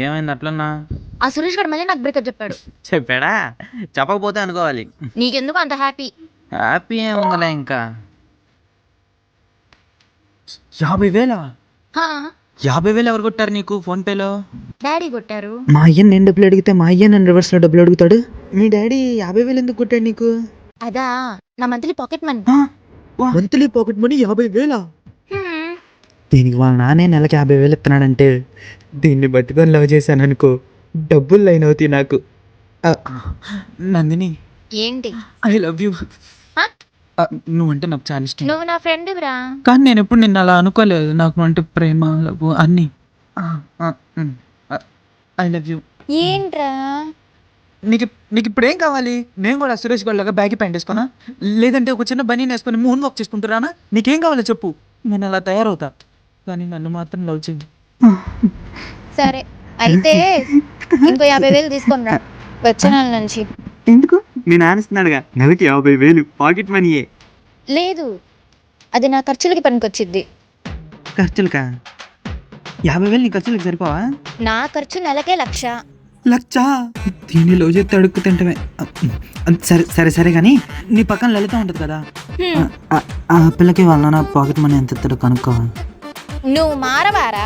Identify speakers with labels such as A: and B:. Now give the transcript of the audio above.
A: ఏమైంది అట్లన్నా?
B: ఆ సురేష్ గారు మళ్ళీ నాకు బ్రేకప్ చెప్పాడు.
A: చెప్పాడా? చెప్పకపోతే అనుకోవాలి.
B: నీకెందుకు అంత హ్యాపీ?
A: హ్యాపీ ఏముందిలే ఇంకా. 50,000?
B: హా,
A: 50,000 ఎవరు కొట్టారు నీకు ఫోన్ పేలో?
B: డాడీ కొట్టారు.
C: మా అయ్య నేను డబ్బులు అడిగితే మా అయ్య నన్ను రివర్స్లో డబ్బులు అడుగుతాడు. మీ డాడీ 50,000 ఎందుకు కొట్టాడు నీకు?
B: అదా నా monthly pocket money.
C: Monthly pocket money 50,000? దీనికి వాళ్ళ నాన్నే నెలకి 50,000 ఇస్తున్నాడంటే దీన్ని పట్టుకొని లవ్ చేశాను అనుకో, డబ్బులు లైన్ అవుతాయి నాకు. నందిని,
B: ఏంటి?
C: I love you.
B: హా?
C: నువ్వంటే నాకు చాలా ఇష్టం.
B: నువ్వు నా ఫ్రెండ్ బ్రా.
C: కానీ నేను ఎప్పుడు నిన్ను అలా అనుకోలేదు. నాకు అంటే ప్రేమ, లవ్ అన్నీ. I love you.
B: ఏంట్రా?
C: నీకు నీకు ఇప్పుడు ఏం కావాలి? నేను కూడా సురేష్ గోల్లాగా బ్యాగ్ ప్యాంట్ వేసుకోనా, లేదంటే ఒక చిన్న బనీని వేసుకొని మూన్ వాక్ చేసుకుంటున్నానా? నీకేం కావాలో చెప్పు, నేను అలా తయారవుతా. కానీ నన్ను మాత్రం లవ్ చేయి.
B: సరే అయితే ఇంకో 50,000 తీసుకొని రా వచ్చే నెల నుంచి.
C: ఎందుకు? నేను ఆనిస్తున్నాడుగా, నెలకి 50,000 పాకెట్ మనీయే.
B: లేదు, అది నా ఖర్చులకి పనికొచ్చిద్ది.
C: ఖర్చులకా? 50,000 నీ ఖర్చులకు సరిపోవా?
B: నా ఖర్చు నెలకే 1,00,000.
C: లచ్చా? దీన్ని లవ్ చేస్తే అడుక్కు తింటమే. సరే సరే సరే కానీ నీ పక్కన లలిత ఉంటుంది కదా, ఆ పిల్లకి వాళ్ళ నా పాకెట్ మనీ ఎంత ఇస్తాడో కనుక్కోవాలి.
B: నువ్వు మారవారా?